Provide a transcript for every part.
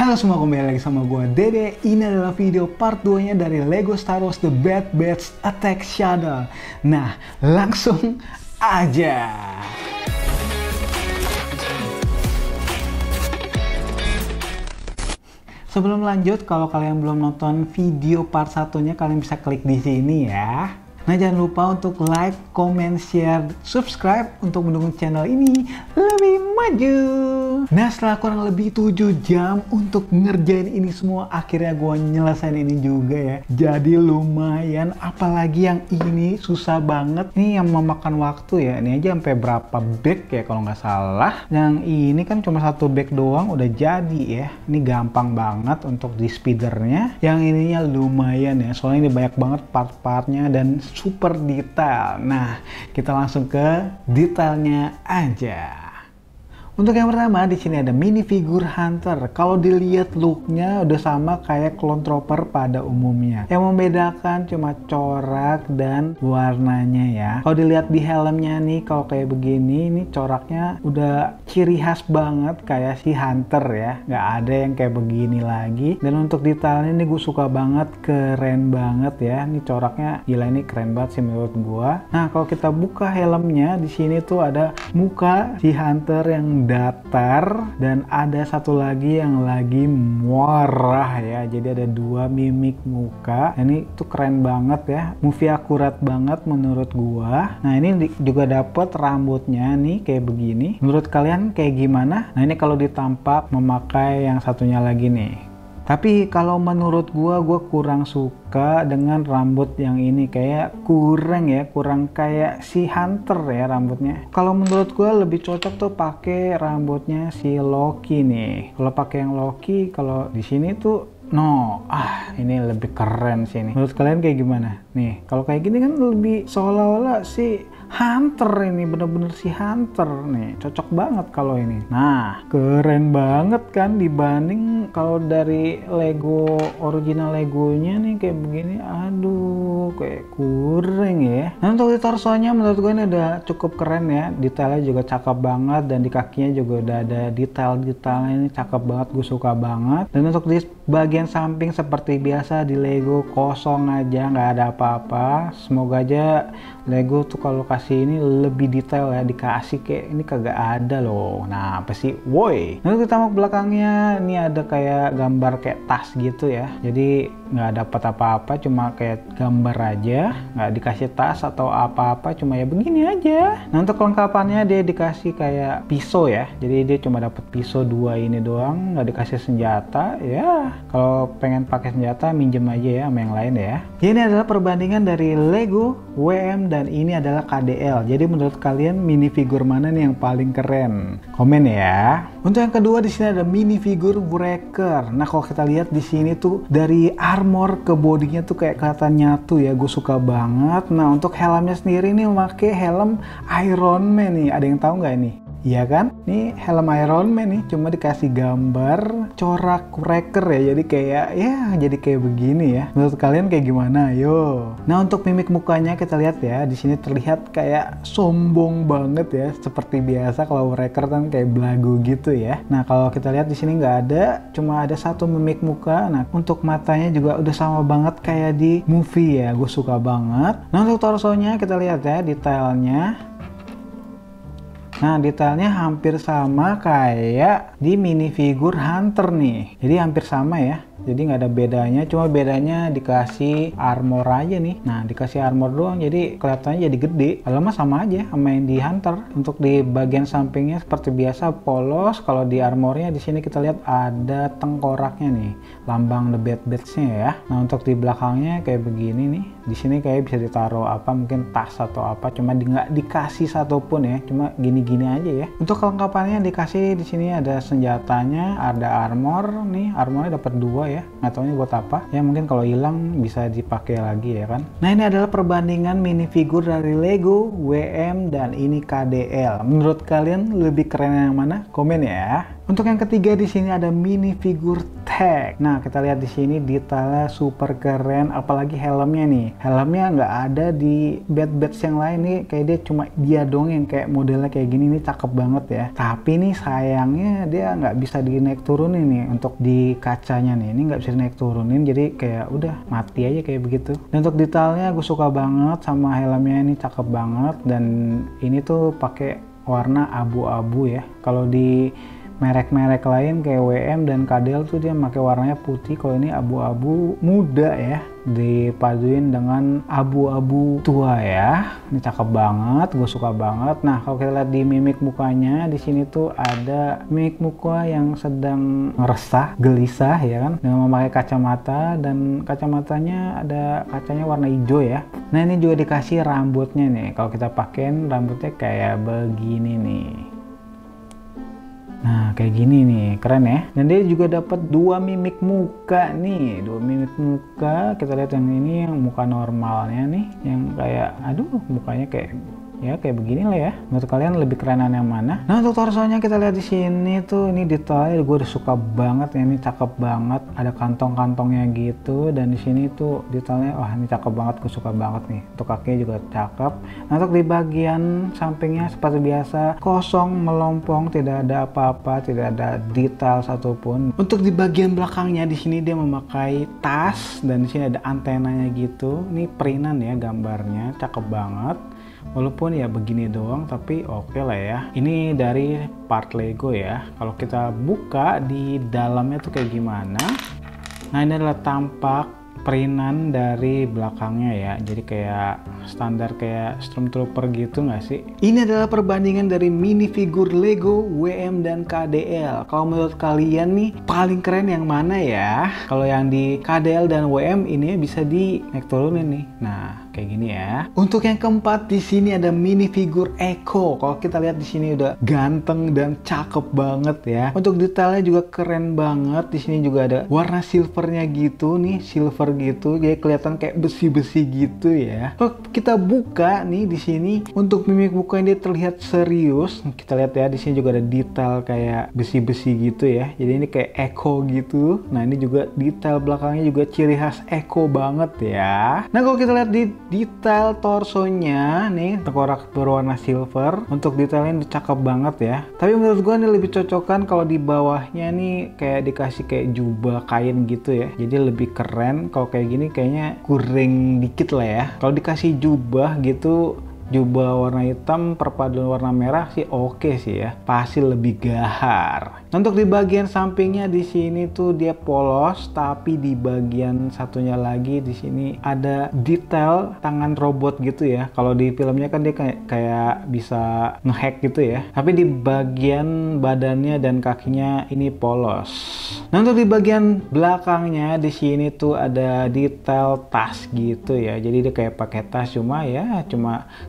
Halo semua, kembali lagi sama gue Dede. Ini adalah video part 2 nya dari Lego Star Wars The Bad Batch Attack Shuttle. Nah, langsung aja. Sebelum lanjut, kalau kalian belum nonton video part 1-nya, kalian bisa klik di sini ya. Nah, jangan lupa untuk like, comment, share, subscribe untuk mendukung channel ini lebih maju. Nah, setelah kurang lebih 7 jam untuk ngerjain ini semua, akhirnya gue nyelesain ini juga ya. Jadi lumayan, apalagi yang ini susah banget. Ini yang memakan waktu ya. Ini aja sampai berapa bag ya kalau nggak salah. Yang ini kan cuma 1 bag doang udah jadi ya. Ini gampang banget untuk di speedernya. Yang ininya lumayan ya, soalnya ini banyak banget part-partnya dan super detail. Nah, kita langsung ke detailnya aja. Untuk yang pertama, di sini ada minifigure Hunter. Kalau dilihat looknya udah sama kayak Clone Trooper pada umumnya. Yang membedakan cuma corak dan warnanya ya. Kalau dilihat di helmnya nih, kalau kayak begini, ini coraknya udah ciri khas banget kayak si Hunter ya. Nggak ada yang kayak begini lagi. Dan untuk detailnya ini gue suka banget, keren banget ya. Ini coraknya gila, ini keren banget sih menurut gue. Nah, kalau kita buka helmnya, di sini tuh ada muka si Hunter yang datar dan ada satu lagi yang lagi muarah ya. Jadi ada 2 mimik muka. Ini tuh keren banget ya, movie akurat banget menurut gua. Nah, ini juga dapet rambutnya nih kayak begini. Menurut kalian kayak gimana? Nah, ini kalau ditampak memakai yang satunya lagi nih. Tapi kalau menurut gua kurang suka dengan rambut yang ini, kayak kurang kayak si Hunter ya rambutnya. Kalau menurut gua lebih cocok tuh pakai rambutnya si Loki nih. Kalau pakai yang Loki, kalau di sini tuh ini lebih keren sih ini. Menurut kalian kayak gimana? Nih, kalau kayak gini kan lebih seolah-olah si Hunter ini, bener-bener si Hunter nih, cocok banget kalau ini. Nah, keren banget kan dibanding kalau dari Lego original Legonya nih kayak begini. Aduh, kayak kurang ya. Nah, untuk di torsonya menurut gue ini udah cukup keren ya, detailnya juga cakep banget dan di kakinya juga udah ada detail-detailnya, ini cakep banget, gue suka banget. Dan untuk di bagian samping seperti biasa di Lego kosong aja, nggak ada apa-apa. Semoga aja Lego tuh kalau kasih ini lebih detail ya, dikasih kayak ini kagak ada loh. Nah, apa sih woi. Lalu kita mau belakangnya, ini ada kayak gambar kayak tas gitu ya, jadi nggak dapat apa-apa, cuma kayak gambar aja, nggak dikasih tas atau apa-apa, cuma ya begini aja. Nah, untuk kelengkapannya dia dikasih kayak pisau ya, jadi dia cuma dapat pisau 2 ini doang, nggak dikasih senjata ya. Kalau pengen pakai senjata minjem aja ya sama yang lain ya. Ini adalah perbandingan dari Lego, WM, dan ini adalah KDL. Jadi menurut kalian minifigure mana nih yang paling keren? Komen ya. Untuk yang kedua di sini ada minifigure Wrecker. Nah, kalau kita lihat di sini tuh dari armor ke bodinya tuh kayak kelihatan nyatu ya. Gue suka banget. Nah, untuk helmnya sendiri nih memakai helm Iron Man nih. Ada yang tahu nggak ini? Iya kan? Ini helm Iron Man nih, cuma dikasih gambar corak Wrecker ya. Jadi kayak begini ya. Menurut kalian kayak gimana? Ayo. Nah, untuk mimik mukanya kita lihat ya. Di sini terlihat kayak sombong banget ya. Seperti biasa kalau Wrecker kan kayak belagu gitu ya. Nah, kalau kita lihat di sini nggak ada, cuma ada 1 mimik muka. Nah, untuk matanya juga udah sama banget kayak di movie ya. Gue suka banget. Nah, untuk torsonya kita lihat ya detailnya. Nah, detailnya hampir sama kayak di minifigure Hunter nih. Jadi hampir sama ya. Jadi nggak ada bedanya, cuma bedanya dikasih armor aja nih. Nah, dikasih armor doang, jadi kelihatannya jadi gede. Kalau mah sama aja sama yang di Hunter. Untuk di bagian sampingnya seperti biasa polos. Kalau di armornya di sini kita lihat ada tengkoraknya nih, lambang The Bad Batch-nya ya. Nah, untuk di belakangnya kayak begini nih. Di sini kayak bisa ditaruh apa, mungkin tas atau apa. Cuma nggak dikasih satupun ya, cuma gini-gini aja ya. Untuk kelengkapannya dikasih di sini ada senjatanya, ada armor nih. Armornya dapat 2 ya, nggak taunya buat apa ya, mungkin kalau hilang bisa dipakai lagi ya kan. Nah, ini adalah perbandingan minifigure dari Lego, WM, dan ini KDL. Menurut kalian lebih keren yang mana? Komen ya. Untuk yang ketiga di sini ada minifigure Tag. Nah, kita lihat di sini detailnya super keren, apalagi helmnya nih. Helmnya nggak ada di badge yang lain nih, kayak dia cuma dia dong yang kayak modelnya kayak gini nih, cakep banget ya. Tapi nih sayangnya dia nggak bisa dinaik turunin nih untuk di kacanya nih. Ini nggak bisa dinaik turunin, jadi kayak udah mati aja kayak begitu. Dan untuk detailnya gue suka banget sama helmnya, ini cakep banget, dan ini tuh pakai warna abu-abu ya. Kalau di merek-merek lain kayak WM dan KDL tuh dia pakai warnanya putih, kalau ini abu-abu muda ya, dipaduin dengan abu-abu tua ya. Ini cakep banget, gue suka banget. Nah, kalau kita lihat di mimik mukanya, di sini tuh ada mimik muka yang sedang resah, gelisah ya kan, dengan memakai kacamata, dan kacamatanya ada kacanya warna hijau ya. Nah, ini juga dikasih rambutnya nih. Kalau kita pakein rambutnya kayak begini nih. Nah, kayak gini nih, keren ya. Dan dia juga dapat dua mimik muka nih, dua mimik muka. Kita lihat yang ini, yang muka normalnya nih, yang kayak aduh mukanya kayak ya kayak begini lah ya. Menurut kalian lebih kerenan yang mana? Nah, untuk torsonya kita lihat di sini tuh, ini detailnya gue udah suka banget ya, ini cakep banget. Ada kantong-kantongnya gitu, dan di sini tuh detailnya wah ini cakep banget, gue suka banget nih. Untuk kakinya juga cakep. Nah, untuk di bagian sampingnya seperti biasa kosong melompong, tidak ada apa-apa, tidak ada detail satupun. Untuk di bagian belakangnya di sini dia memakai tas, dan di sini ada antenanya gitu. Ini printan ya gambarnya, cakep banget. Walaupun ya begini doang, tapi oke lah ya. Ini dari part Lego ya. Kalau kita buka di dalamnya tuh kayak gimana. Nah, ini adalah tampak printan dari belakangnya ya. Jadi kayak standar kayak Stormtrooper gitu nggak sih? Ini adalah perbandingan dari minifigure Lego, WM, dan KDL. Kalau menurut kalian nih paling keren yang mana ya? Kalau yang di KDL dan WM ini bisa di naik turunin nih. Nah, kayak gini ya. Untuk yang keempat di sini ada minifigure Echo. Kalau kita lihat di sini udah ganteng dan cakep banget ya. Untuk detailnya juga keren banget. Di sini juga ada warna silvernya gitu nih, silver gitu. Jadi kelihatan kayak besi-besi gitu ya. Kalau kita buka nih di sini untuk mimik mukanya dia terlihat serius. Kita lihat ya, di sini juga ada detail kayak besi-besi gitu ya. Jadi ini kayak Echo gitu. Nah, ini juga detail belakangnya juga ciri khas Echo banget ya. Nah, kalau kita lihat di detail torsonya nih, tengkorak berwarna silver. Untuk detailnya cakep banget ya. Tapi menurut gue ini lebih cocokan kalau di bawahnya nih kayak dikasih kayak jubah kain gitu ya. Jadi lebih keren. Kalau kayak gini kayaknya kurang dikit lah ya. Kalau dikasih jubah gitu, jubah warna hitam perpaduan warna merah sih oke sih ya, pasti lebih gahar. Untuk di bagian sampingnya di sini tuh dia polos, tapi di bagian satunya lagi di sini ada detail tangan robot gitu ya. Kalau di filmnya kan dia kayak bisa ngehack gitu ya, tapi di bagian badannya dan kakinya ini polos. Nah, untuk di bagian belakangnya di sini tuh ada detail tas gitu ya. Jadi dia kayak pakai tas, cuma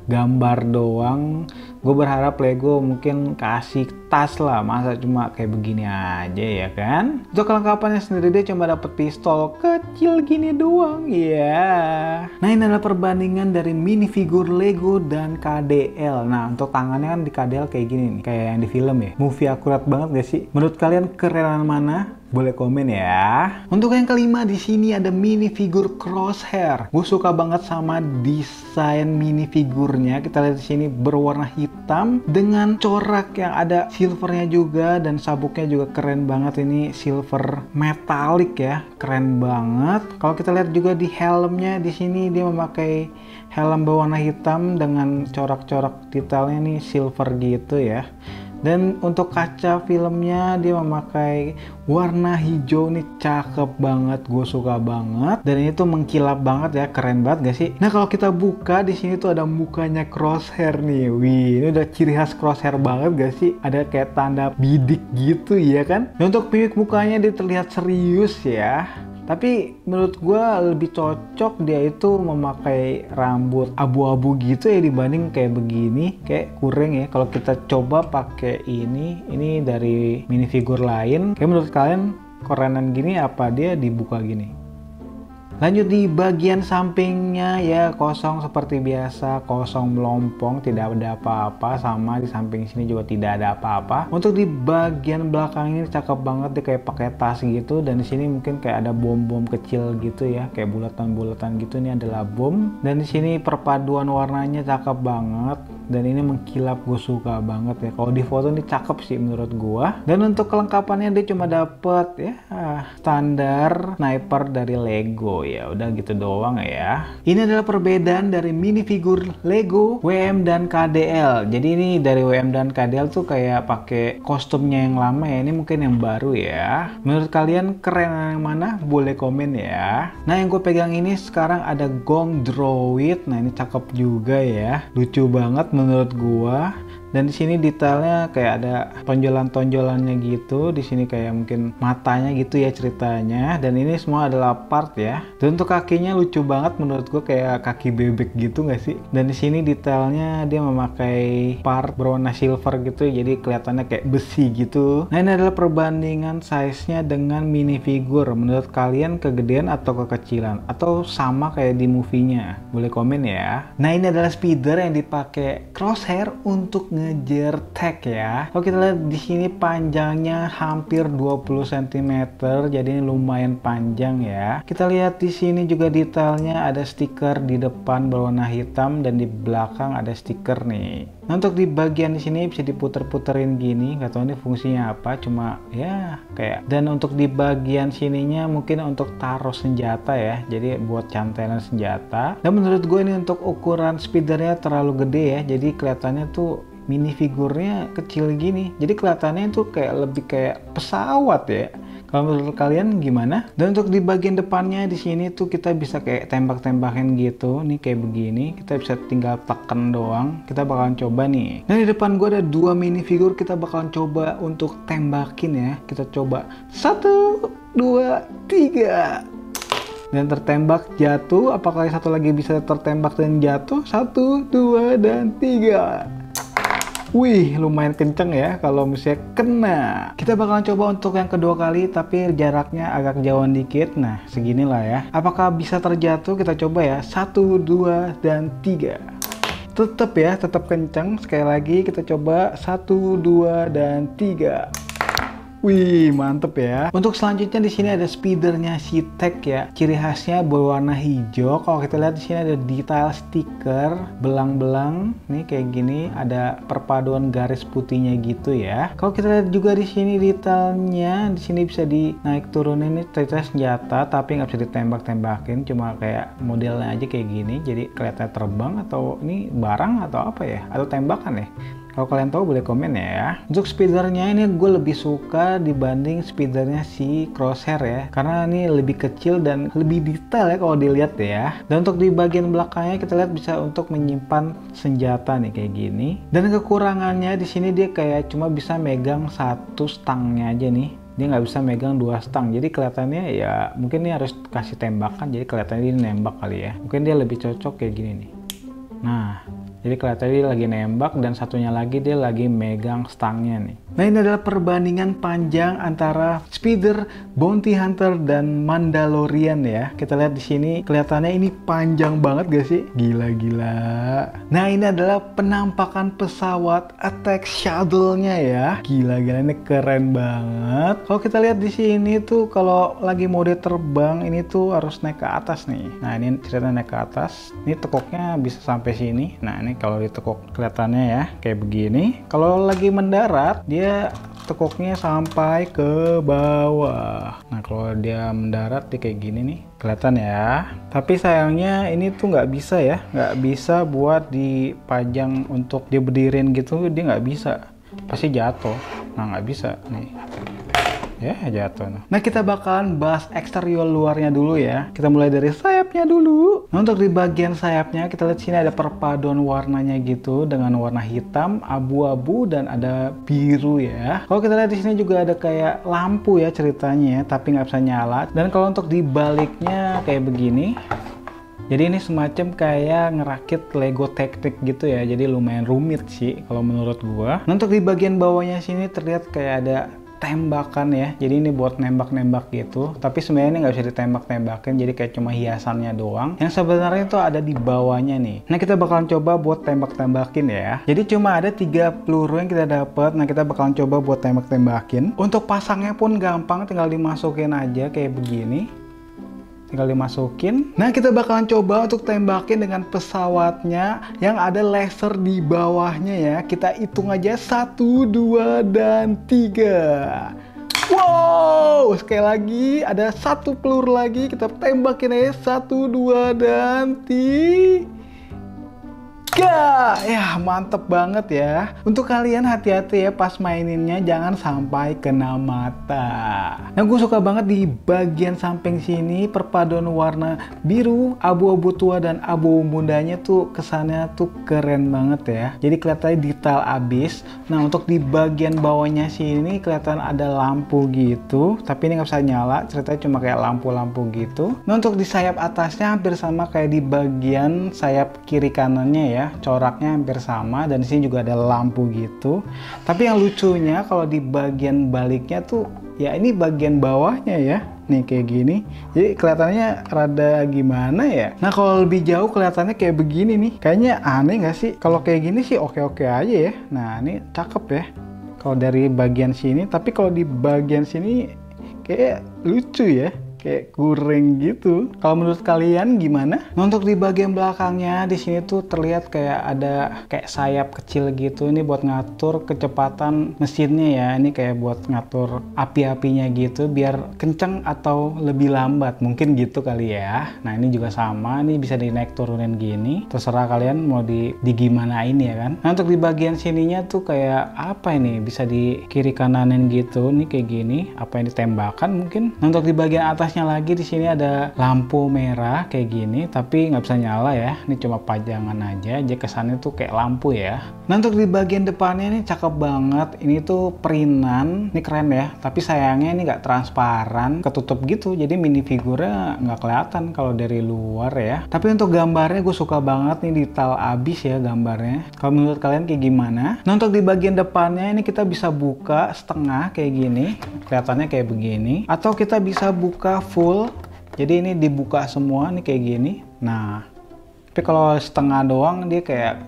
gambar doang. Gue berharap Lego mungkin kasih tas lah, masa cuma kayak begini aja ya kan. Untuk kelengkapannya sendiri dia cuma dapet pistol kecil gini doang ya. Nah, ini adalah perbandingan dari minifigure Lego dan KDL. Nah, untuk tangannya kan di KDL kayak gini nih, kayak yang di film ya. Movie akurat banget gak sih? Menurut kalian kerenan mana? Boleh komen ya. Untuk yang kelima di sini ada minifigure Crosshair. Gue suka banget sama desain minifigurnya. Kita lihat di sini berwarna hitam dengan corak yang ada silvernya juga, dan sabuknya juga keren banget. Ini silver metalik ya, keren banget. Kalau kita lihat juga di helmnya di sini dia memakai helm berwarna hitam dengan corak-corak detailnya nih silver gitu ya. Dan untuk kaca filmnya dia memakai warna hijau nih, cakep banget, gue suka banget. Dan ini tuh mengkilap banget ya, keren banget gak sih? Nah, kalau kita buka di sini tuh ada mukanya Crosshair nih. Wih, ini udah ciri khas Crosshair banget gak sih? Ada kayak tanda bidik gitu ya kan? Dan untuk mimik mukanya dia terlihat serius ya. Tapi menurut gue lebih cocok dia itu memakai rambut abu-abu gitu ya dibanding kayak begini, kayak kurang ya. Kalau kita coba pakai ini dari minifigure lain, kayak menurut kalian kerenan gini apa dia dibuka gini? Lanjut di bagian sampingnya ya kosong seperti biasa, kosong melompong, tidak ada apa-apa, sama di samping sini juga tidak ada apa-apa. Untuk di bagian belakang ini cakep banget, dia kayak pakai tas gitu, dan di sini mungkin kayak ada bom-bom kecil gitu ya, kayak bulatan-bulatan gitu. Ini adalah bom, dan di sini perpaduan warnanya cakep banget, dan ini mengkilap, gue suka banget ya. Kalau di foto ini cakep sih menurut gua. Dan untuk kelengkapannya dia cuma dapet ya standar sniper dari Lego, ya udah gitu doang ya. Ini adalah perbedaan dari minifigure Lego WM dan KDL. Jadi ini dari WM dan KDL tuh kayak pakai kostumnya yang lama ya, ini mungkin yang baru ya. Menurut kalian keren yang mana? Boleh komen ya. Nah, yang gue pegang ini sekarang ada Gong Droid. Nah, ini cakep juga ya, lucu banget menurut gua. Dan di sini detailnya kayak ada tonjolan-tonjolannya gitu. Di sini kayak mungkin matanya gitu ya ceritanya. Dan ini semua adalah part ya. Dan untuk kakinya lucu banget menurut gue, kayak kaki bebek gitu nggak sih? Dan di sini detailnya dia memakai part berwarna silver gitu, jadi kelihatannya kayak besi gitu. Nah, ini adalah perbandingan size-nya dengan minifigure. Menurut kalian kegedean atau kekecilan? Atau sama kayak di movie-nya? Boleh komen ya. Nah, ini adalah speeder yang dipakai Crosshair untuk ngejar tag ya. Kalau kita lihat di sini panjangnya hampir 20 cm, jadi ini lumayan panjang ya. Kita lihat di sini juga detailnya, ada stiker di depan berwarna hitam dan di belakang ada stiker nih. Nah, untuk di bagian di sini bisa diputer-puterin gini, nggak tahu ini fungsinya apa, cuma ya kayak. Dan untuk di bagian sininya mungkin untuk taruh senjata ya, jadi buat cantelan senjata. Dan menurut gue ini untuk ukuran speedernya terlalu gede ya, jadi kelihatannya tuh minifigurnya kecil gini, jadi kelihatannya itu kayak lebih kayak pesawat ya. Kalau menurut kalian gimana? Dan untuk di bagian depannya di sini tuh kita bisa kayak tembak-tembakin gitu. Nih kayak begini, kita bisa tinggal tekan doang. Kita bakalan coba nih. Nah, di depan gue ada 2 minifigure, kita bakalan coba untuk tembakin ya. Kita coba 1, 2, 3. Dan tertembak, jatuh. Apakah satu lagi bisa tertembak dan jatuh? 1, 2, dan 3. Wih, lumayan kenceng ya kalau misalnya kena. Kita bakalan coba untuk yang kedua kali, tapi jaraknya agak jauhan dikit. Nah, seginilah ya. Apakah bisa terjatuh? Kita coba ya. 1, 2, dan 3. Tetap ya, tetap kenceng. Sekali lagi kita coba 1, 2, dan 3. Wih, mantep ya. Untuk selanjutnya di sini ada speedernya si Tag ya. Ciri khasnya berwarna hijau. Kalau kita lihat di sini ada detail stiker, belang-belang. Nih kayak gini, ada perpaduan garis putihnya gitu ya. Kalau kita lihat juga di sini detailnya, di sini bisa dinaik turunin, ini cerita senjata, tapi nggak bisa ditembak-tembakin, cuma kayak modelnya aja kayak gini. Jadi kelihatan terbang, atau ini barang atau apa ya? Atau tembakan ya? Kalau kalian tahu boleh komen ya. Untuk speedernya ini gue lebih suka dibanding speedernya si Crosshair ya, karena ini lebih kecil dan lebih detail ya kalau dilihat ya. Dan untuk di bagian belakangnya kita lihat bisa untuk menyimpan senjata nih kayak gini. Dan kekurangannya di sini dia kayak cuma bisa megang satu stangnya aja nih. Dia nggak bisa megang 2 stang, jadi kelihatannya ya mungkin ini harus kasih tembakan, jadi kelihatannya dia nembak kali ya. Mungkin dia lebih cocok kayak gini nih. Nah, jadi kelihatannya dia lagi nembak dan satunya lagi dia lagi megang stangnya nih. Nah, ini adalah perbandingan panjang antara speeder, bounty hunter, dan Mandalorian ya. Kita lihat di sini kelihatannya ini panjang banget gak sih? Gila-gila. Nah, ini adalah penampakan pesawat attack shuttle-nya ya. Gila-gila, ini keren banget. Kalau kita lihat di sini tuh kalau lagi mode terbang ini tuh harus naik ke atas nih. Nah, ini ceritanya naik ke atas. Ini tekuknya bisa sampai sini. Nah, ini kalau ditekuk kelihatannya ya kayak begini. Kalau lagi mendarat dia tekuknya sampai ke bawah. Nah, kalau dia mendarat dia kayak gini nih, kelihatan ya. Tapi sayangnya ini tuh nggak bisa ya, nggak bisa buat dipajang untuk dia berdiriin gitu, dia nggak bisa, pasti jatuh. Nah, nggak bisa nih. Ya, jatuh. Nah, kita bakalan bahas eksterior luarnya dulu ya. Kita mulai dari sayapnya dulu. Nah, untuk di bagian sayapnya kita lihat sini ada perpaduan warnanya gitu dengan warna hitam, abu-abu, dan ada biru ya. Kalau kita lihat di sini juga ada kayak lampu ya ceritanya ya, tapi nggak bisa nyala. Dan kalau untuk di baliknya kayak begini. Jadi ini semacam kayak ngerakit Lego teknik gitu ya. Jadi lumayan rumit sih kalau menurut gua. Nah, untuk di bagian bawahnya sini terlihat kayak ada tembakan ya. Jadi ini buat nembak-nembak gitu. Tapi sebenarnya ini nggak bisa ditembak-tembakin, jadi kayak cuma hiasannya doang. Yang sebenarnya itu ada di bawahnya nih. Nah kita bakalan coba buat tembak-tembakin ya. Jadi cuma ada 3 peluru yang kita dapat. Nah kita bakalan coba buat tembak-tembakin. Untuk pasangnya pun gampang, tinggal dimasukin aja kayak begini. Tinggal dimasukin. Nah kita bakalan coba untuk tembakin dengan pesawatnya yang ada laser di bawahnya ya. Kita hitung aja 1, 2, dan 3. Wow, sekali lagi ada 1 peluru lagi, kita tembakin aja 1, 2, dan 3. Ya mantep banget ya. Untuk kalian hati-hati ya pas maininnya, jangan sampai kena mata. Yang gue suka banget di bagian samping sini, perpaduan warna biru, abu-abu tua dan abu mudanya tuh kesannya tuh keren banget ya. Jadi kelihatannya detail abis. Nah untuk di bagian bawahnya sini kelihatan ada lampu gitu, tapi ini nggak bisa nyala, ceritanya cuma kayak lampu-lampu gitu. Nah untuk di sayap atasnya hampir sama kayak di bagian sayap kiri kanannya ya. Coraknya hampir sama, dan di sini juga ada lampu gitu. Tapi yang lucunya kalau di bagian baliknya tuh ya ini bagian bawahnya ya. Nih kayak gini. Jadi kelihatannya rada gimana ya. Nah kalau lebih jauh kelihatannya kayak begini nih. Kayaknya aneh nggak sih? Kalau kayak gini sih oke-oke aja ya. Nah ini cakep ya. Kalau dari bagian sini, tapi kalau di bagian sini kayak lucu ya. Kayak kurang gitu. Kalau menurut kalian gimana? Nah, untuk di bagian belakangnya di sini tuh terlihat kayak ada kayak sayap kecil gitu. Ini buat ngatur kecepatan mesinnya ya. Ini kayak buat ngatur api-apinya gitu biar kenceng atau lebih lambat. Mungkin gitu kali ya. Nah, ini juga sama. Ini bisa dinaik turunin gini. Terserah kalian mau di gimanain ya kan. Nah, untuk di bagian sininya tuh kayak apa ini? Bisa di kiri kananin gitu. Ini kayak gini. Apa yang ditembakkan mungkin. Nah, untuk di bagian atas lagi di sini ada lampu merah kayak gini, tapi nggak bisa nyala ya. Ini cuma pajangan aja. Jadi kesannya tuh kayak lampu ya. Nah untuk di bagian depannya ini cakep banget. Ini tuh perinan. Ini keren ya. Tapi sayangnya ini nggak transparan, ketutup gitu. Jadi minifigurnya nggak kelihatan kalau dari luar ya. Tapi untuk gambarnya gue suka banget nih, detail abis ya gambarnya. Kalau menurut kalian kayak gimana? Nah untuk di bagian depannya ini kita bisa buka setengah kayak gini. Kelihatannya kayak begini. Atau kita bisa buka full, jadi ini dibuka semua nih kayak gini. Nah tapi kalau setengah doang dia kayak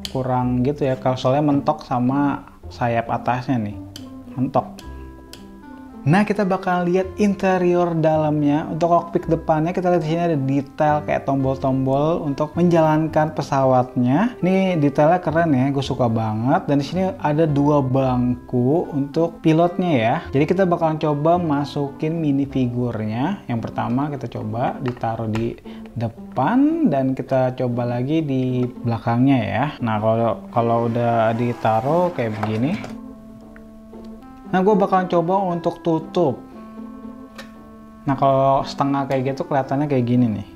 kurang gitu ya, kalau soalnya mentok sama sayap atasnya nih, mentok. Nah kita bakal lihat interior dalamnya. Untuk cockpit depannya kita lihat di sini ada detail kayak tombol-tombol untuk menjalankan pesawatnya. Ini detailnya keren ya, gue suka banget. Dan di sini ada 2 bangku untuk pilotnya ya. Jadi kita bakalan coba masukin minifigurnya. Yang pertama kita coba ditaruh di depan dan kita coba lagi di belakangnya ya. Nah kalau udah ditaruh kayak begini. Nah gue bakalan coba untuk tutup. Nah kalau setengah kayak gitu kelihatannya kayak gini nih.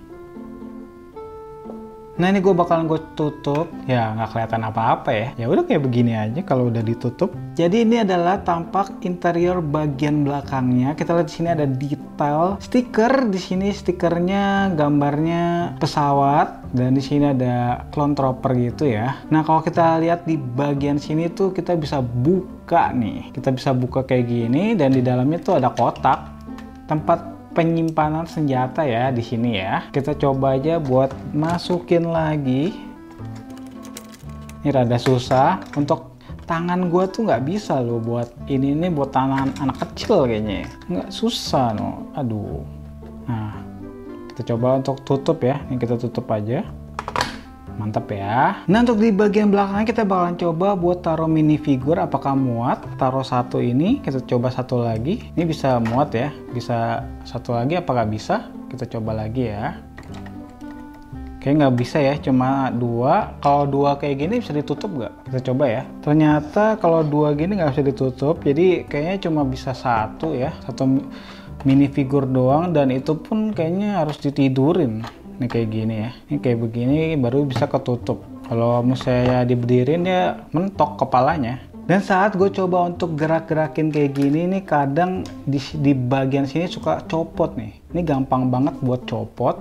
Nah ini gue bakalan tutup. Ya nggak kelihatan apa-apa ya. Ya udah kayak begini aja kalau udah ditutup. Jadi ini adalah tampak interior bagian belakangnya. Kita lihat di sini ada detail stiker. Di sini stikernya gambarnya pesawat. Dan di sini ada clone trooper gitu ya. Nah kalau kita lihat di bagian sini tuh kita bisa buka nih. Kita bisa buka kayak gini dan di dalamnya tuh ada kotak tempat penyimpanan senjata ya di sini ya. Kita coba aja buat masukin lagi. Ini rada susah. Untuk tangan gue tuh nggak bisa loh buat ini buat tangan anak kecil kayaknya. Nggak susah no. Aduh. Nah. Kita coba untuk tutup ya. Ini kita tutup aja. Mantap ya. Nah untuk di bagian belakangnya kita bakalan coba buat taruh minifigure. Apakah muat? Taruh satu ini. Kita coba satu lagi. Ini bisa muat ya. Bisa satu lagi. Apakah bisa? Kita coba lagi ya. Kayaknya nggak bisa ya. Cuma 2. Kalau 2 kayak gini bisa ditutup nggak? Kita coba ya. Ternyata kalau 2 gini nggak bisa ditutup. Jadi kayaknya cuma bisa satu ya. Satu minifigure doang, dan itu pun kayaknya harus ditidurin. Ini kayak gini ya. Ini kayak begini baru bisa ketutup. Kalau misalnya diberdiriin ya mentok kepalanya. Dan saat gue coba untuk gerak-gerakin kayak gini nih, kadang di bagian sini suka copot nih. Ini gampang banget buat copot.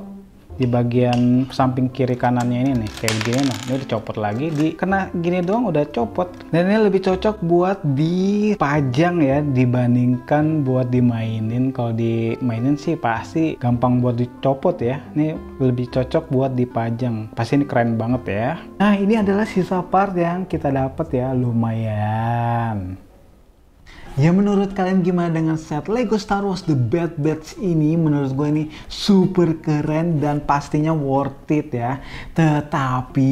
di bagian samping kiri kanannya ini nih, kayak gini. Nah, ini udah copot lagi, kena gini doang udah copot. Dan ini lebih cocok buat dipajang ya, dibandingkan buat dimainin. Kalau dimainin sih pasti gampang buat dicopot ya. Ini lebih cocok buat dipajang. Pasti ini keren banget ya. Nah, ini adalah sisa part yang kita dapat ya, lumayan. Ya, menurut kalian gimana dengan set Lego Star Wars The Bad Batch ini? Menurut gue ini super keren dan pastinya worth it ya. Tetapi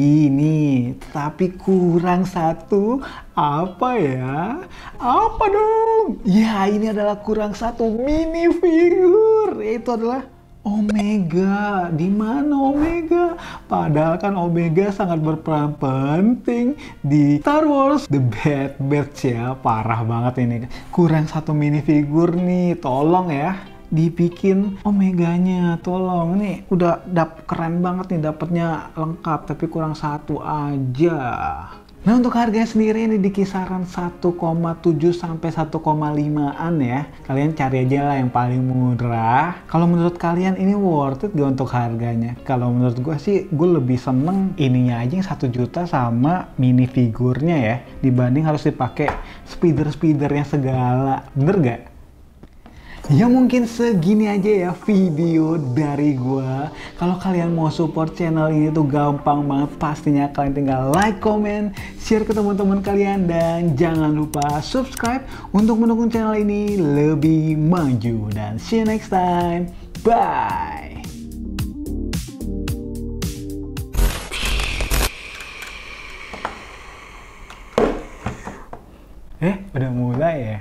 kurang satu. Apa ya? Apa dong? Ya, ini adalah kurang satu minifigure. Itu adalah Omega. Di mana Omega? Padahal kan Omega sangat berperan penting di Star Wars The Bad Batch ya. Parah banget ini. Kurang satu minifigure nih. Tolong ya, dibikin Omeganya, tolong. Nih udah keren banget nih, dapatnya lengkap, tapi kurang satu aja. Nah, untuk harganya sendiri ini di kisaran 1,7 sampai 1,5-an ya. Kalian cari aja lah yang paling murah. Kalau menurut kalian ini worth it gak untuk harganya? Kalau menurut gue sih, gue lebih seneng ininya aja yang 1 juta sama minifigurnya ya, dibanding harus dipakai speeder-speedernya segala. Bener gak? Ya, mungkin segini aja ya video dari gua. Kalau kalian mau support channel ini tuh gampang banget. Pastinya kalian tinggal like, comment, share ke teman-teman kalian, dan jangan lupa subscribe untuk mendukung channel ini lebih maju. Dan see you next time. Bye. Udah mulai ya?